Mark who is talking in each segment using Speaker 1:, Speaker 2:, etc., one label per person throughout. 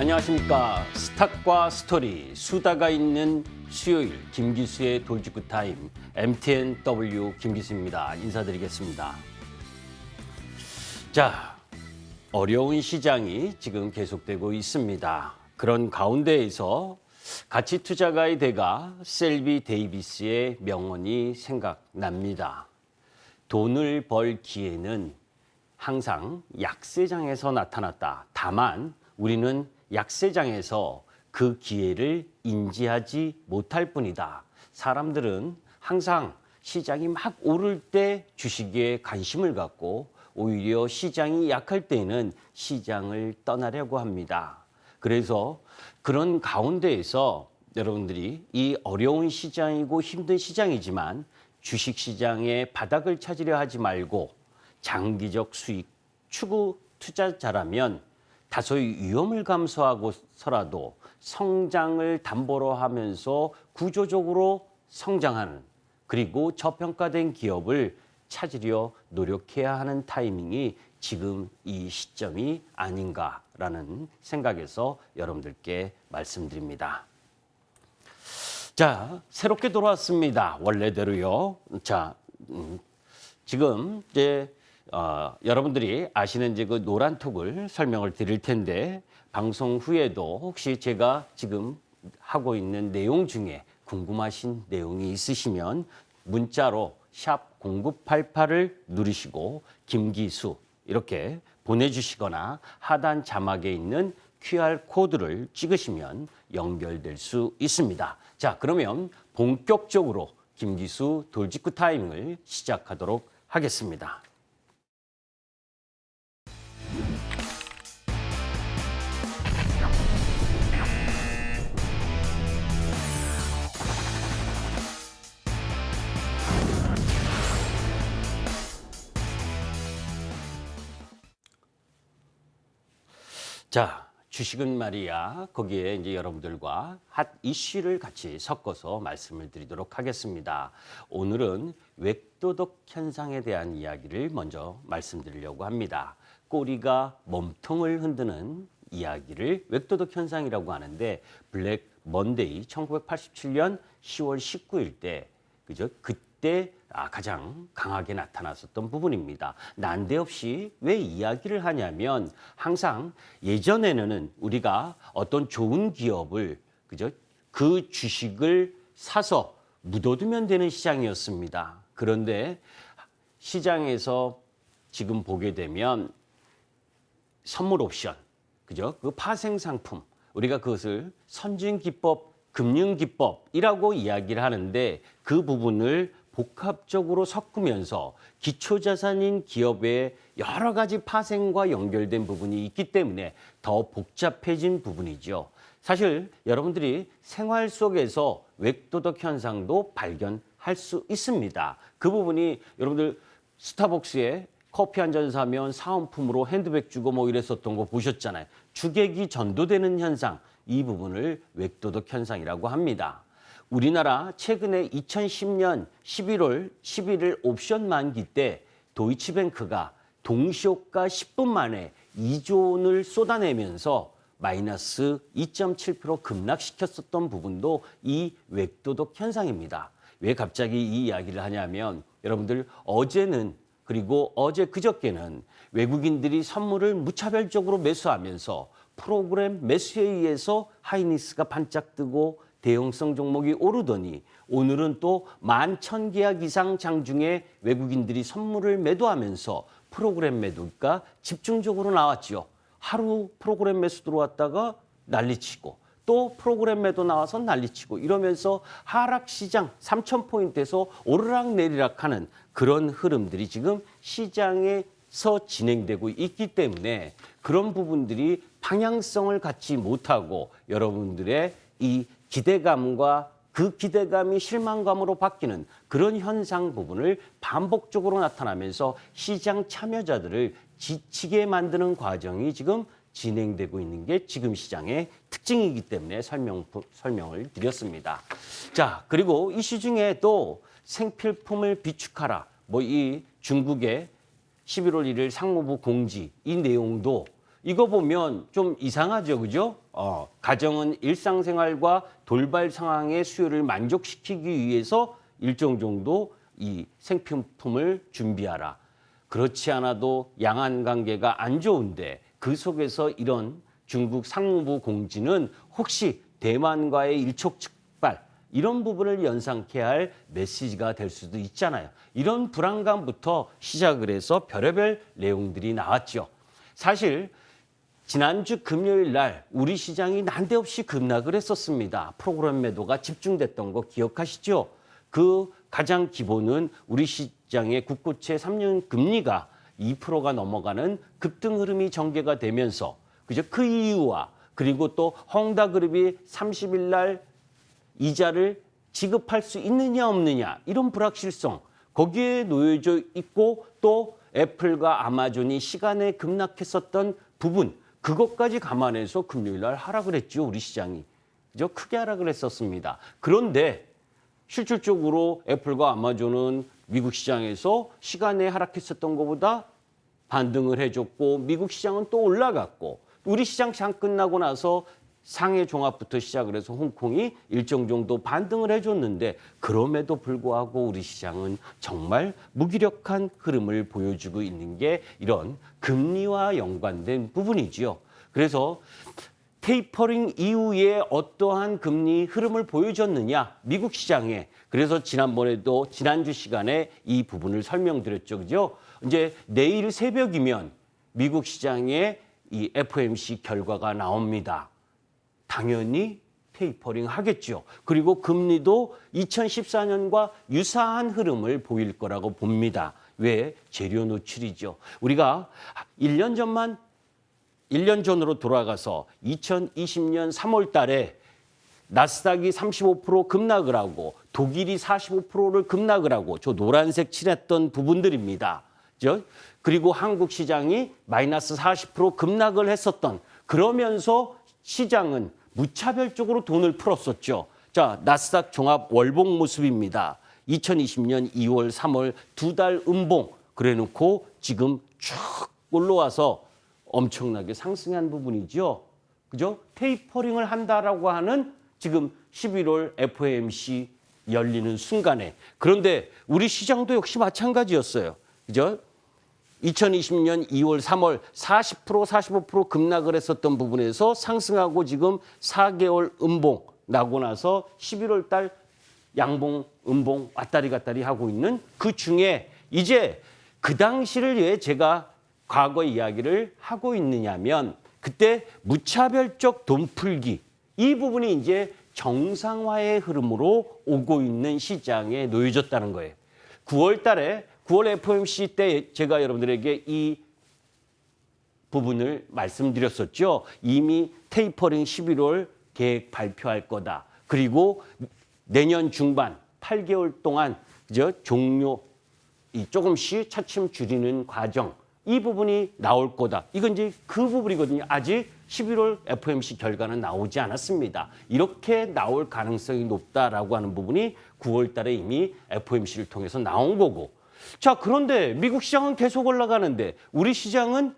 Speaker 1: 안녕하십니까. 스탁과 스토리, 수다가 있는 수요일 김기수의 돌직구 타임, MTNW 김기수입니다. 인사드리겠습니다. 자, 어려운 시장이 지금 계속되고 있습니다. 그런 가운데에서 가치투자가의 대가 셀비 데이비스의 명언이 생각납니다. 돈을 벌 기회는 항상 약세장에서 나타났다. 다만 우리는 약세장에서 그 기회를 인지하지 못할 뿐이다. 사람들은 항상 시장이 막 오를 때 주식에 관심을 갖고 오히려 시장이 약할 때는 시장을 떠나려고 합니다. 그래서 그런 가운데에서 여러분들이 이 어려운 시장이고 힘든 시장이지만 주식시장의 바닥을 찾으려 하지 말고 장기적 수익 추구 투자자라면 다소의 위험을 감수하고서라도 성장을 담보로 하면서 구조적으로 성장하는 그리고 저평가된 기업을 찾으려 노력해야 하는 타이밍이 지금 이 시점이 아닌가라는 생각에서 여러분들께 말씀드립니다. 자, 새롭게 돌아왔습니다. 원래대로요. 자, 지금 이제 여러분들이 아시는 이제 그 노란톡을 설명을 드릴 텐데 방송 후에도 혹시 제가 지금 하고 있는 내용 중에 궁금하신 내용이 있으시면 문자로 샵 0988을 누르시고 김기수 이렇게 보내주시거나 하단 자막에 있는 QR코드를 찍으시면 연결될 수 있습니다. 자, 그러면 본격적으로 김기수 돌직구 타임을 시작하도록 하겠습니다. 자, 주식은 말이야. 거기에 이제 여러분들과 핫 이슈를 같이 섞어서 말씀을 드리도록 하겠습니다. 오늘은 웹도덕 현상에 대한 이야기를 먼저 말씀드리려고 합니다. 꼬리가 몸통을 흔드는 이야기를 웹도덕 현상이라고 하는데 블랙 먼데이 1987년 10월 19일 때 그죠? 그때 가장 강하게 나타났었던 부분입니다. 난데없이 왜 이야기를 하냐면 항상 예전에는 우리가 어떤 좋은 기업을 그죠? 그 주식을 사서 묻어두면 되는 시장이었습니다. 그런데 시장에서 지금 보게 되면 선물 옵션, 그죠? 그 파생 상품, 우리가 그것을 선진기법, 금융기법이라고 이야기를 하는데 그 부분을 복합적으로 섞으면서 기초자산인 기업의 여러 가지 파생과 연결된 부분이 있기 때문에 더 복잡해진 부분이죠. 사실 여러분들이 생활 속에서 웹도덕 현상도 발견할 수 있습니다. 그 부분이 여러분들 스타벅스에 커피 한 잔 사면 사은품으로 핸드백 주고 뭐 이랬었던 거 보셨잖아요. 주객이 전도되는 현상, 이 부분을 웹도덕 현상이라고 합니다. 우리나라 최근에 2010년 11월 11일 옵션 만기 때 도이치뱅크가 동시효과 10분 만에 2조 원을 쏟아내면서 마이너스 2.7% 급락시켰었던 부분도 이 웹도덕 현상입니다. 왜 갑자기 이 이야기를 하냐면 여러분들 어제는 그리고 어제 그저께는 외국인들이 선물을 무차별적으로 매수하면서 프로그램 매수에 의해서 하이닉스가 반짝 뜨고 대형성 종목이 오르더니 오늘은 또 11,000계약 이상 장중에 외국인들이 선물을 매도하면서 프로그램 매도가 집중적으로 나왔지요. 하루 프로그램 매수 들어왔다가 난리치고 또 프로그램 매도 나와서 난리치고 이러면서 하락시장 3,000포인트에서 오르락내리락하는 그런 흐름들이 지금 시장에서 진행되고 있기 때문에 그런 부분들이 방향성을 갖지 못하고 여러분들의 이 기대감과 그 기대감이 실망감으로 바뀌는 그런 현상 부분을 반복적으로 나타나면서 시장 참여자들을 지치게 만드는 과정이 지금 진행되고 있는 게 지금 시장의 특징이기 때문에 설명을 드렸습니다. 자, 그리고 이슈 중에 또 생필품을 비축하라. 뭐 이 중국의 11월 1일 상무부 공지 이 내용도 이거 보면 좀 이상하죠, 그죠? 가정은 일상생활과 돌발 상황의 수요를 만족시키기 위해서 일정 정도 이 생필품을 준비하라. 그렇지 않아도 양안 관계가 안 좋은데 그 속에서 이런 중국 상무부 공지는 혹시 대만과의 일촉즉발 이런 부분을 연상케 할 메시지가 될 수도 있잖아요. 이런 불안감부터 시작을 해서 별의별 내용들이 나왔죠. 사실 지난주 금요일 날 우리 시장이 난데없이 급락을 했었습니다. 프로그램 매도가 집중됐던 거 기억하시죠? 그 가장 기본은 우리 시장의 국고채 3년 금리가 2%가 넘어가는 급등 흐름이 전개가 되면서 그죠? 그 이유와 그리고 또 헝다그룹이 30일 날 이자를 지급할 수 있느냐 없느냐 이런 불확실성 거기에 놓여져 있고 또 애플과 아마존이 시간에 급락했었던 부분 그것까지 감안해서 금요일 날 하락을 했죠. 우리 시장이. 그죠? 크게 하락을 했었습니다. 그런데 실질적으로 애플과 아마존은 미국 시장에서 시간에 하락했었던 것보다 반등을 해줬고 미국 시장은 또 올라갔고 우리 시장 장 끝나고 나서 상해 종합부터 시작을 해서 홍콩이 일정 정도 반등을 해줬는데 그럼에도 불구하고 우리 시장은 정말 무기력한 흐름을 보여주고 있는 게 이런 금리와 연관된 부분이지요. 그래서 테이퍼링 이후에 어떠한 금리 흐름을 보여줬느냐 미국 시장에 그래서 지난번에도 지난주 시간에 이 부분을 설명드렸죠. 그죠? 이제 내일 새벽이면 미국 시장에 이 FOMC 결과가 나옵니다. 당연히 테이퍼링 하겠죠. 그리고 금리도 2014년과 유사한 흐름을 보일 거라고 봅니다. 왜? 재료 노출이죠. 우리가 1년 전으로 돌아가서 2020년 3월 달에 나스닥이 35% 급락을 하고 독일이 45%를 급락을 하고 저 노란색 칠했던 부분들입니다. 그리고 한국 시장이 마이너스 40% 급락을 했었던 그러면서 시장은 무차별적으로 돈을 풀었었죠. 자, 나스닥 종합 월봉 모습입니다. 2020년 2월, 3월 두 달 음봉 그래놓고 지금 쭉 올라와서 엄청나게 상승한 부분이죠. 그죠? 테이퍼링을 한다라고 하는 지금 11월 FOMC 열리는 순간에 그런데 우리 시장도 역시 마찬가지였어요. 그죠? 2020년 2월, 3월 40%, 45% 급락을 했었던 부분에서 상승하고 지금 4개월 음봉 나고 나서 11월 달 양봉, 음봉 왔다리 갔다리 하고 있는 그 중에 이제 그 당시를 왜 제가 과거 이야기를 하고 있느냐면 그때 무차별적 돈풀기 이 부분이 이제 정상화의 흐름으로 오고 있는 시장에 놓여졌다는 거예요. 9월 달에 9월 FOMC 때 제가 여러분들에게 이 부분을 말씀드렸었죠. 이미 테이퍼링 11월 계획 발표할 거다. 그리고 내년 중반 8개월 동안 그죠? 조금씩 차츰 줄이는 과정 이 부분이 나올 거다. 이건 이제 그 부분이거든요. 아직 11월 FOMC 결과는 나오지 않았습니다. 이렇게 나올 가능성이 높다라고 하는 부분이 9월 달에 이미 FOMC를 통해서 나온 거고 자, 그런데 미국 시장은 계속 올라가는데 우리 시장은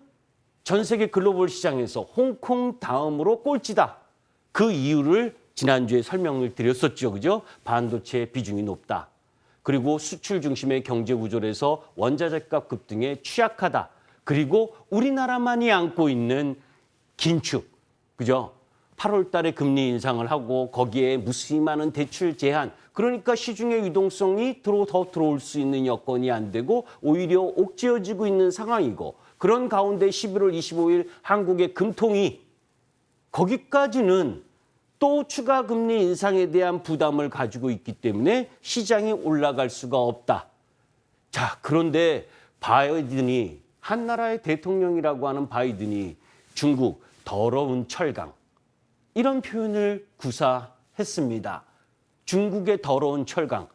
Speaker 1: 전 세계 글로벌 시장에서 홍콩 다음으로 꼴찌다. 그 이유를 지난주에 설명을 드렸었죠. 그죠? 반도체 비중이 높다. 그리고 수출 중심의 경제 구조에서 원자재값 급등에 취약하다. 그리고 우리나라만이 안고 있는 긴축. 그죠? 8월 달에 금리 인상을 하고 거기에 무수히 많은 대출 제한 그러니까 시중의 유동성이 더 들어올 수 있는 여건이 안 되고 오히려 옥죄어지고 있는 상황이고 그런 가운데 11월 25일 한국의 금통이 거기까지는 또 추가 금리 인상에 대한 부담을 가지고 있기 때문에 시장이 올라갈 수가 없다. 자, 그런데 바이든이 한 나라의 대통령이라고 하는 바이든이 중국 더러운 철강 이런 표현을 구사했습니다. 중국의 더러운 철강.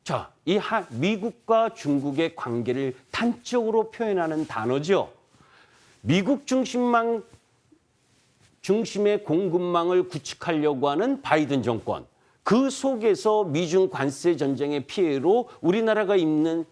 Speaker 1: 자, 이 미국과 중국의 관계를 단적으로 표현하는 단어죠. 미국 중심의 공급망을 구축하려고 하는 바이든 정권. 그 속에서 미중 관세 전쟁의 피해로 우리나라가 입는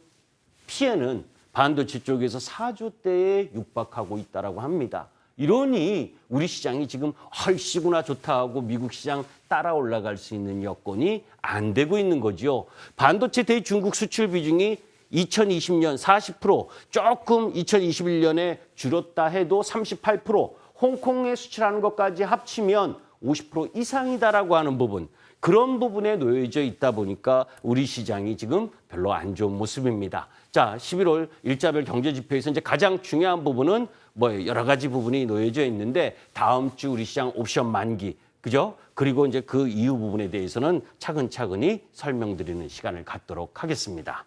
Speaker 1: 피해는 반도체 쪽에서 4조대에 육박하고 있다라고 합니다. 이러니 우리 시장이 지금 헐씨구나 좋다 하고 미국 시장 따라 올라갈 수 있는 여건이 안 되고 있는 거죠. 반도체 대중국 수출 비중이 2020년 40%, 조금 2021년에 줄었다 해도 38%, 홍콩에 수출하는 것까지 합치면 50% 이상이다라고 하는 부분. 그런 부분에 놓여져 있다 보니까 우리 시장이 지금 별로 안 좋은 모습입니다. 자, 11월 일자별 경제지표에서 이제 가장 중요한 부분은 뭐 여러 가지 부분이 놓여져 있는데 다음 주 우리 시장 옵션 만기, 그죠? 그리고 이제 그 이후 부분에 대해서는 차근차근히 설명드리는 시간을 갖도록 하겠습니다.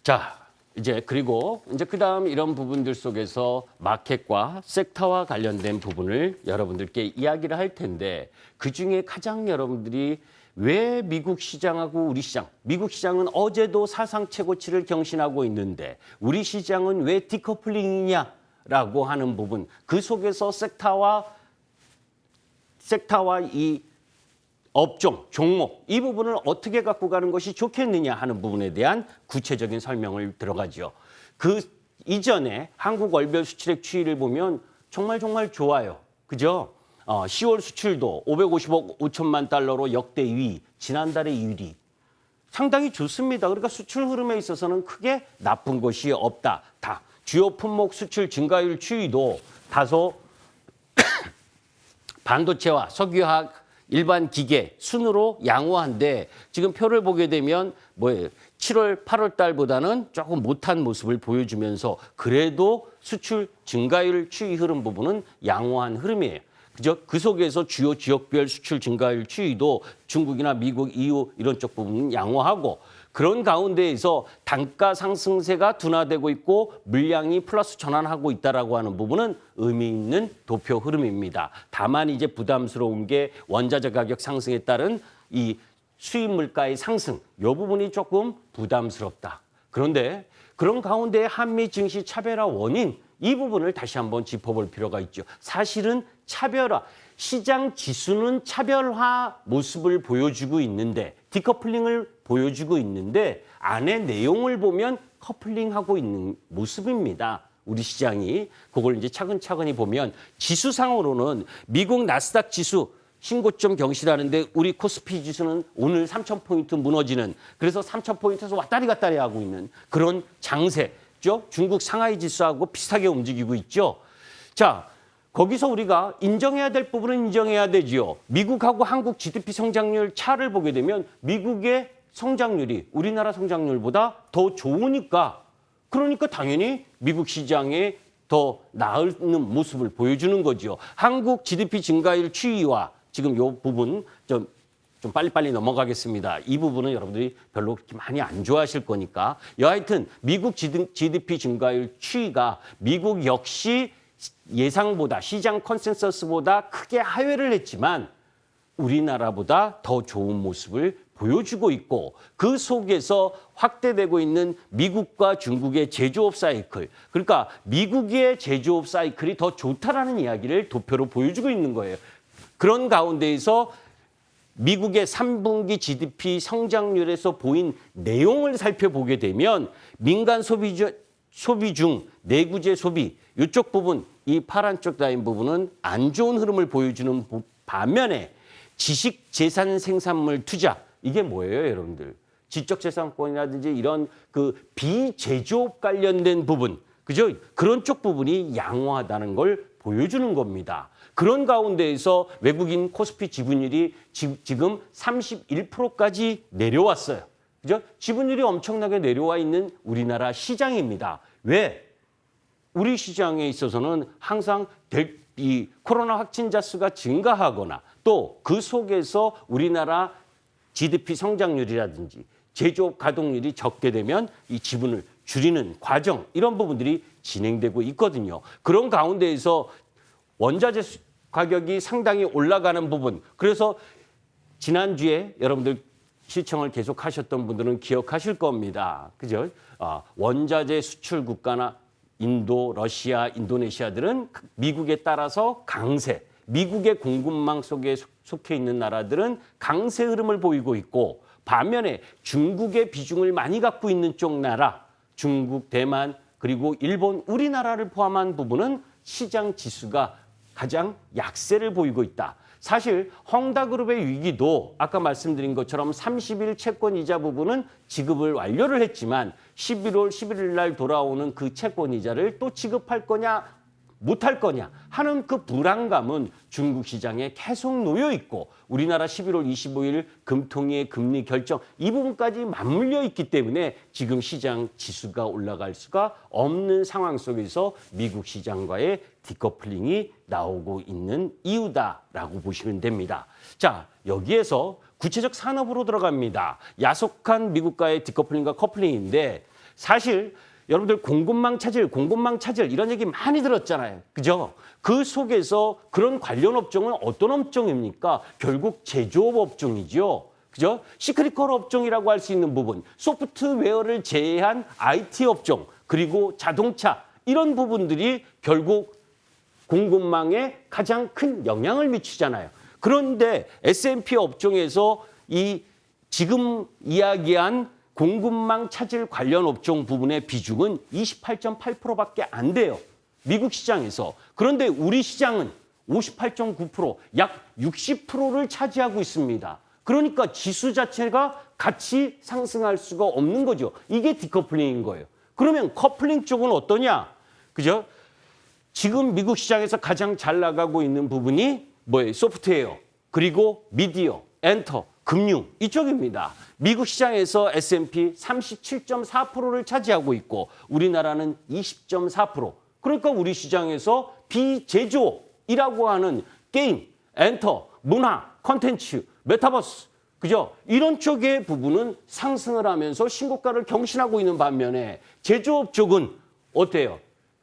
Speaker 1: 자, 그리고 그다음 이런 부분들 속에서 마켓과 섹터와 관련된 부분을 여러분들께 이야기를 할 텐데 그중에 가장 여러분들이 왜 미국 시장하고 우리 시장, 미국 시장은 어제도 사상 최고치를 경신하고 있는데 우리 시장은 왜 디커플링이냐라고 하는 부분, 그 속에서 섹터와 이 업종, 종목, 이 부분을 어떻게 갖고 가는 것이 좋겠느냐 하는 부분에 대한 구체적인 설명을 들어가죠. 그 이전에 한국 월별 수출액 추이를 보면 정말 좋아요. 그죠? 10월 수출도 550억 5천만 달러로 역대 2위, 지난달에 1위. 상당히 좋습니다. 그러니까 수출 흐름에 있어서는 크게 나쁜 것이 없다. 다 주요 품목 수출 증가율 추이도 다소 반도체와 석유화학 일반 기계 순으로 양호한데 지금 표를 보게 되면 7월, 8월 달보다는 조금 못한 모습을 보여주면서 그래도 수출 증가율 추이 흐름 부분은 양호한 흐름이에요. 그죠? 그 속에서 주요 지역별 수출 증가율 추이도 중국이나 미국, EU 이런 쪽 부분은 양호하고 그런 가운데에서 단가 상승세가 둔화되고 있고 물량이 플러스 전환하고 있다라고 하는 부분은 의미 있는 도표 흐름입니다. 다만 이제 부담스러운 게 원자재 가격 상승에 따른 이 수입 물가의 상승, 이 부분이 조금 부담스럽다. 그런데 그런 가운데 한미 증시 차별화 원인, 이 부분을 다시 한번 짚어볼 필요가 있죠. 사실은 차별화, 시장 지수는 차별화 모습을 보여주고 있는데 디커플링을 보여주고 있는데 안에 내용을 보면 커플링하고 있는 모습입니다. 우리 시장이 그걸 이제 차근차근히 보면 지수상으로는 미국 나스닥 지수 신고점 경신하는데 우리 코스피 지수는 오늘 3,000포인트 무너지는 그래서 3,000포인트에서 왔다리 갔다리 하고 있는 그런 장세죠. 중국 상하이 지수하고 비슷하게 움직이고 있죠. 자, 거기서 우리가 인정해야 될 부분은 인정해야 되지요. 미국하고 한국 GDP 성장률 차를 보게 되면 미국의 성장률이 우리나라 성장률보다 더 좋으니까 그러니까 당연히 미국 시장에 더 나은 모습을 보여주는 거죠. 한국 GDP 증가율 추이와 지금 이 부분 좀 빨리빨리 넘어가겠습니다. 이 부분은 여러분들이 별로 그렇게 많이 안 좋아하실 거니까. 여하튼 미국 GDP 증가율 추이가 미국 역시 예상보다 시장 컨센서스보다 크게 하회를 했지만 우리나라보다 더 좋은 모습을 보여주고 있고 그 속에서 확대되고 있는 미국과 중국의 제조업 사이클, 그러니까 미국의 제조업 사이클이 더 좋다라는 이야기를 도표로 보여주고 있는 거예요. 그런 가운데에서 미국의 3분기 GDP 성장률에서 보인 내용을 살펴보게 되면 민간 소비 중 내구재 소비 이쪽 부분, 이 파란 쪽 라인 부분은 안 좋은 흐름을 보여주는 반면에 지식 재산 생산물 투자, 이게 뭐예요, 여러분들? 지적재산권이라든지 이런 그 비제조업 관련된 부분, 그죠? 그런 쪽 부분이 양호하다는 걸 보여주는 겁니다. 그런 가운데에서 외국인 코스피 지분율이 지금 31%까지 내려왔어요. 그죠? 지분율이 엄청나게 내려와 있는 우리나라 시장입니다. 왜? 우리 시장에 있어서는 항상 이 코로나 확진자 수가 증가하거나 또 그 속에서 우리나라 GDP 성장률이라든지 제조업 가동률이 적게 되면 이 지분을 줄이는 과정 이런 부분들이 진행되고 있거든요. 그런 가운데에서 원자재 가격이 상당히 올라가는 부분. 그래서 지난주에 여러분들 시청을 계속 하셨던 분들은 기억하실 겁니다. 그죠? 원자재 수출 국가나 인도, 러시아, 인도네시아들은 미국에 따라서 강세, 미국의 공급망 속에 속해 있는 나라들은 강세 흐름을 보이고 있고 반면에 중국의 비중을 많이 갖고 있는 쪽 나라, 중국, 대만, 그리고 일본, 우리나라를 포함한 부분은 시장 지수가 가장 약세를 보이고 있다. 사실 헝다그룹의 위기도 아까 말씀드린 것처럼 30일 채권 이자 부분은 지급을 완료를 했지만 11월 11일 날 돌아오는 그 채권 이자를 또 지급할 거냐 못할 거냐 하는 그 불안감은 중국 시장에 계속 놓여 있고 우리나라 11월 25일 금통위의 금리 결정 이 부분까지 맞물려 있기 때문에 지금 시장 지수가 올라갈 수가 없는 상황 속에서 미국 시장과의 디커플링이 나오고 있는 이유다라고 보시면 됩니다. 자, 여기에서 구체적 산업으로 들어갑니다. 야속한 미국과의 디커플링과 커플링인데 사실 여러분들 공급망 차질 이런 얘기 많이 들었잖아요. 그죠? 그 속에서 그런 관련 업종은 어떤 업종입니까? 결국 제조업 업종이죠. 그죠? 시크릿컬 업종이라고 할 수 있는 부분, 소프트웨어를 제외한 IT 업종, 그리고 자동차 이런 부분들이 결국 공급망에 가장 큰 영향을 미치잖아요. 그런데 S&P 업종에서 이 지금 이야기한 공급망 차질 관련 업종 부분의 비중은 28.8%밖에 안 돼요. 미국 시장에서. 그런데 우리 시장은 58.9%, 약 60%를 차지하고 있습니다. 그러니까 지수 자체가 같이 상승할 수가 없는 거죠. 이게 디커플링인 거예요. 그러면 커플링 쪽은 어떠냐? 그죠? 지금 미국 시장에서 가장 잘 나가고 있는 부분이 뭐예요? 소프트웨어, 그리고 미디어, 엔터, 금융 이쪽입니다. 미국 시장에서 S&P 37.4%를 차지하고 있고 우리나라는 20.4%. 그러니까 우리 시장에서 비제조업이라고 하는 게임, 엔터, 문화, 콘텐츠, 메타버스 그죠? 이런 쪽의 부분은 상승을 하면서 신고가를 경신하고 있는 반면에 제조업 쪽은 어때요?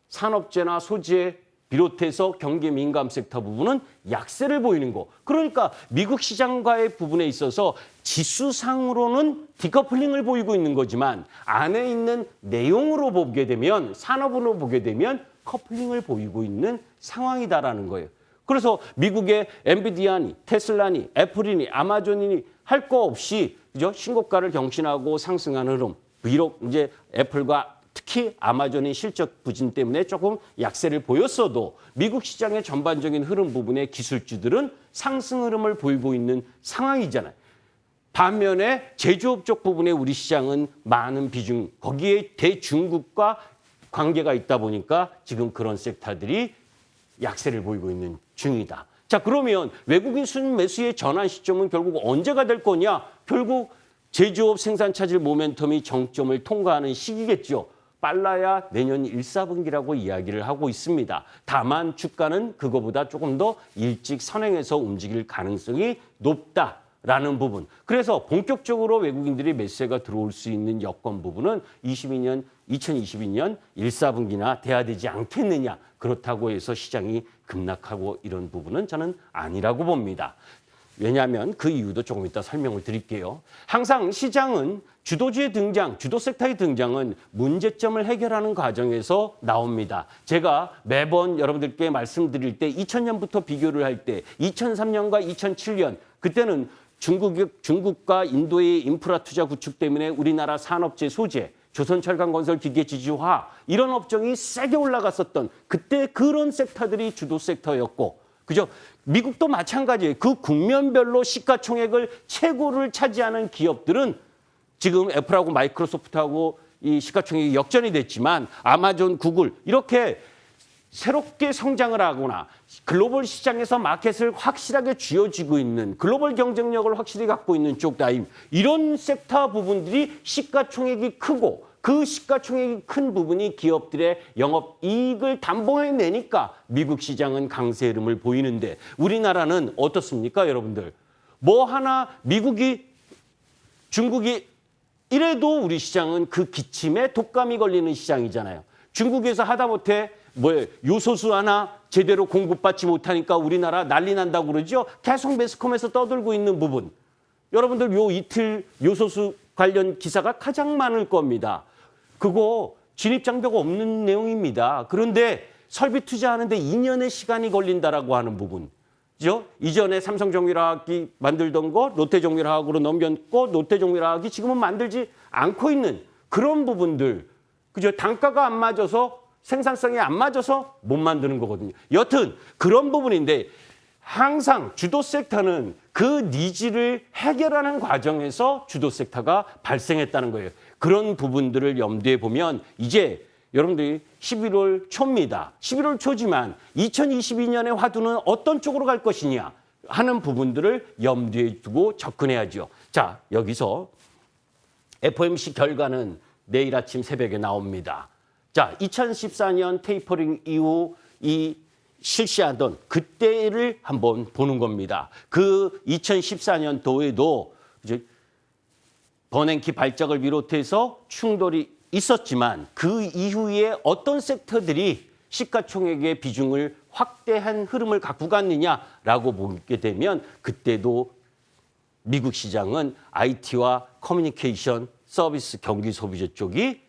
Speaker 1: 산업재나 소재 비롯해서 경기 민감 섹터 부분은 약세를 보이는 거. 그러니까 미국 시장과의 부분에 있어서 지수상으로는 디커플링을 보이고 있는 거지만 안에 있는 내용으로 보게 되면 산업으로 보게 되면 커플링을 보이고 있는 상황이다라는 거예요. 그래서 미국의 엔비디아니, 테슬라니, 애플이니, 아마존이니 할 거 없이 그죠? 신고가를 경신하고 상승하는 흐름. 비록 이제 애플과 특히 아마존의 실적 부진 때문에 조금 약세를 보였어도 미국 시장의 전반적인 흐름 부분의 기술주들은 상승 흐름을 보이고 있는 상황이잖아요. 반면에 제조업 쪽 부분에 우리 시장은 많은 비중, 거기에 대중국과 관계가 있다 보니까 지금 그런 섹터들이 약세를 보이고 있는 중이다. 자, 그러면 외국인 순매수의 전환 시점은 결국 언제가 될 거냐? 결국 제조업 생산 차질 모멘텀이 정점을 통과하는 시기겠죠. 빨라야 내년 1, 4분기라고 이야기를 하고 있습니다. 다만 주가는 그거보다 조금 더 일찍 선행해서 움직일 가능성이 높다라는 부분. 그래서 본격적으로 외국인들이 매수세가 들어올 수 있는 여건 부분은 2022년 1, 4분기나 돼야 되지 않겠느냐. 그렇다고 해서 시장이 급락하고 이런 부분은 저는 아니라고 봅니다. 왜냐하면 그 이유도 조금 이따 설명을 드릴게요. 항상 시장은 주도주의 등장, 주도 섹터의 등장은 문제점을 해결하는 과정에서 나옵니다. 제가 매번 여러분들께 말씀드릴 때 2000년부터 비교를 할 때 2003년과 2007년 그때는 중국과 인도의 인프라 투자 구축 때문에 우리나라 산업재 소재, 조선철강건설 기계지주화 이런 업종이 세게 올라갔었던 그때 그런 섹터들이 주도 섹터였고 그죠? 미국도 마찬가지예요. 그 국면별로 시가총액을 최고를 차지하는 기업들은 지금 애플하고 마이크로소프트하고 이 시가총액이 역전이 됐지만 아마존, 구글 이렇게 새롭게 성장을 하거나 글로벌 시장에서 마켓을 확실하게 쥐어쥐고 있는 글로벌 경쟁력을 확실히 갖고 있는 쪽 라인 이런 섹터 부분들이 시가총액이 크고 그 시가총액이 큰 부분이 기업들의 영업이익을 담보해내니까 미국 시장은 강세 흐름을 보이는데 우리나라는 어떻습니까, 여러분들? 뭐 하나 미국이 중국이 이래도 우리 시장은 그 기침에 독감이 걸리는 시장이잖아요. 중국에서 하다못해 요소수 하나 제대로 공급받지 못하니까 우리나라 난리 난다고 그러죠. 계속 매스컴에서 떠들고 있는 부분. 여러분들 요 이틀 요소수 관련 기사가 가장 많을 겁니다. 그거 진입장벽 없는 내용입니다. 그런데 설비 투자하는데 2년의 시간이 걸린다라고 하는 부분. 그죠? 이전에 삼성정밀화학이 만들던 거 롯데정밀화학으로 넘겼고 롯데정밀화학이 지금은 만들지 않고 있는 그런 부분들, 그죠? 단가가 안 맞아서 생산성이 안 맞아서 못 만드는 거거든요. 여튼 그런 부분인데 항상 주도 섹터는 그 니즈를 해결하는 과정에서 주도 섹터가 발생했다는 거예요. 그런 부분들을 염두에 보면 이제 여러분들이 11월 초입니다. 11월 초지만 2022년의 화두는 어떤 쪽으로 갈 것이냐 하는 부분들을 염두에 두고 접근해야죠. 자, 여기서 FOMC 결과는 내일 아침 새벽에 나옵니다. 자, 2014년 테이퍼링 이후 이 실시하던 그때를 한번 보는 겁니다. 그 2014년도에도 이제 버냉키 발작을 비롯해서 충돌이 있었지만 그 이후에 어떤 섹터들이 시가총액의 비중을 확대한 흐름을 갖고 갔느냐라고 보게 되면 그때도 미국 시장은 IT와 커뮤니케이션, 서비스, 경기 소비재 쪽이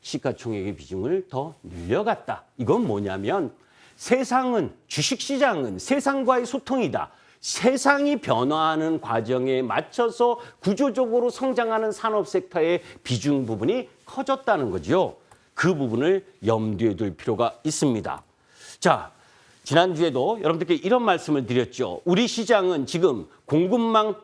Speaker 1: 시가총액의 비중을 더 늘려갔다. 이건 뭐냐면 세상은 주식시장은 세상과의 소통이다. 세상이 변화하는 과정에 맞춰서 구조적으로 성장하는 산업 섹터의 비중 부분이 커졌다는 거죠. 그 부분을 염두에 둘 필요가 있습니다. 자, 지난주에도 여러분들께 이런 말씀을 드렸죠. 우리 시장은 지금 공급망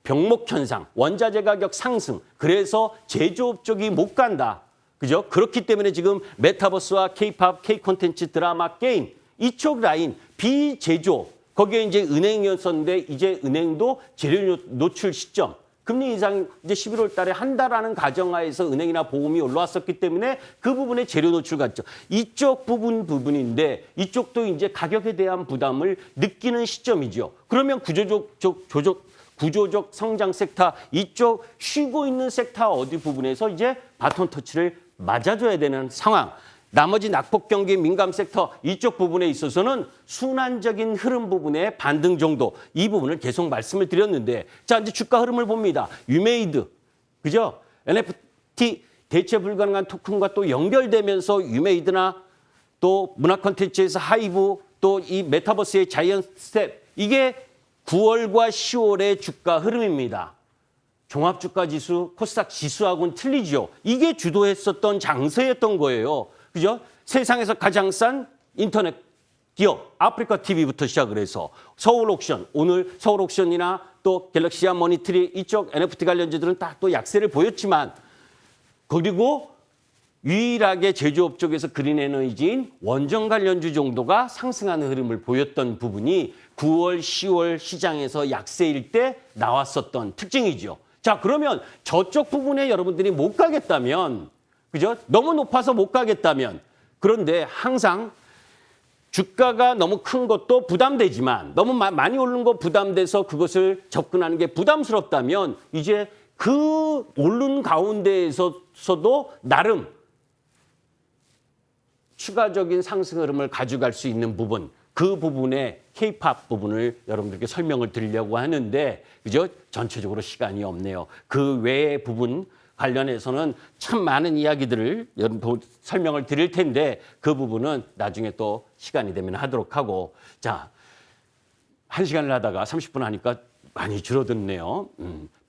Speaker 1: 병목 현상, 원자재 가격 상승, 그래서 제조업 쪽이 못 간다. 그죠? 그렇기 때문에 지금 메타버스와 K-팝, K-콘텐츠, 드라마, 게임 이쪽 라인 비제조 거기에 이제 은행이었었는데 이제 은행도 재료 노출 시점 금리 인상 이제 11월 달에 한다라는 가정하에서 은행이나 보험이 올라왔었기 때문에 그 부분에 재료 노출 갔죠. 이쪽 부분인데 이쪽도 이제 가격에 대한 부담을 느끼는 시점이죠. 그러면 구조적 성장 섹터 이쪽 쉬고 있는 섹터 어디 부분에서 이제 바톤 터치를 맞아줘야 되는 상황. 나머지 낙폭 경기 민감 섹터 이쪽 부분에 있어서는 순환적인 흐름 부분의 반등 정도 이 부분을 계속 말씀을 드렸는데 자 이제 주가 흐름을 봅니다. 유메이드 그죠? NFT 대체 불가능한 토큰과 또 연결되면서 유메이드나 또 문화 콘텐츠에서 하이브 또 이 메타버스의 자이언트 스텝 이게 9월과 10월의 주가 흐름입니다. 종합주가지수 코스닥 지수하고는 틀리죠. 이게 주도했었던 장세였던 거예요. 그죠? 세상에서 가장 싼 인터넷 기업 아프리카 TV부터 시작을 해서 서울 옥션 오늘 서울 옥션이나 또 갤럭시아 머니트리 이쪽 NFT 관련주들은 딱 또 약세를 보였지만 그리고 유일하게 제조업 쪽에서 그린에너지인 원전 관련주 정도가 상승하는 흐름을 보였던 부분이 9월, 10월 시장에서 약세일 때 나왔었던 특징이죠. 자, 그러면 저쪽 부분에 여러분들이 못 가겠다면 그죠? 너무 높아서 못 가겠다면 그런데 항상 주가가 너무 큰 것도 부담되지만 너무 많이 오르는 거 부담돼서 그것을 접근하는 게 부담스럽다면 이제 그 오른 가운데에서도 나름 추가적인 상승 흐름을 가져갈 수 있는 부분 그 부분의 K-팝 부분을 여러분들께 설명을 드리려고 하는데 그죠? 전체적으로 시간이 없네요. 그 외의 부분 관련해서는 참 많은 이야기들을 설명을 드릴 텐데 그 부분은 나중에 또 시간이 되면 하도록 하고 자, 1시간을 하다가 30분 하니까 많이 줄어들네요.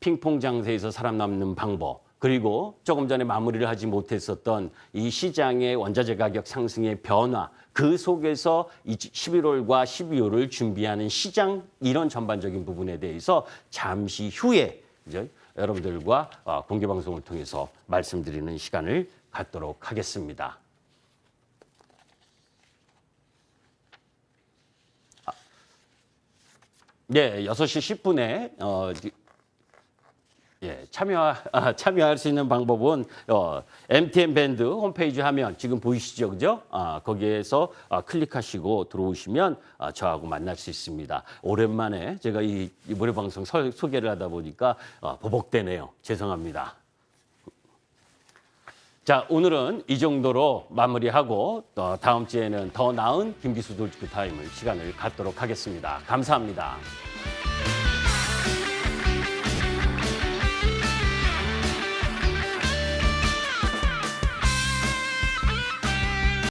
Speaker 1: 핑퐁 장세에서 살아남는 방법 그리고 조금 전에 마무리를 하지 못했었던 이 시장의 원자재 가격 상승의 변화 그 속에서 11월과 12월을 준비하는 시장 이런 전반적인 부분에 대해서 잠시 후에 이제 여러분들과 공개 방송을 통해서 말씀드리는 시간을 갖도록 하겠습니다. 네, 6시 10분에 예, 참여할 수 있는 방법은 MTN 밴드 홈페이지 화면 지금 보이시죠, 그죠? 거기에서 클릭하시고 들어오시면 저하고 만날 수 있습니다. 오랜만에 제가 이 무료 방송 소개를 하다 보니까 버벅대네요. 죄송합니다. 자, 오늘은 이 정도로 마무리하고 다음 주에는 더 나은 김기수 돌직구 타임을 시간을 갖도록 하겠습니다. 감사합니다.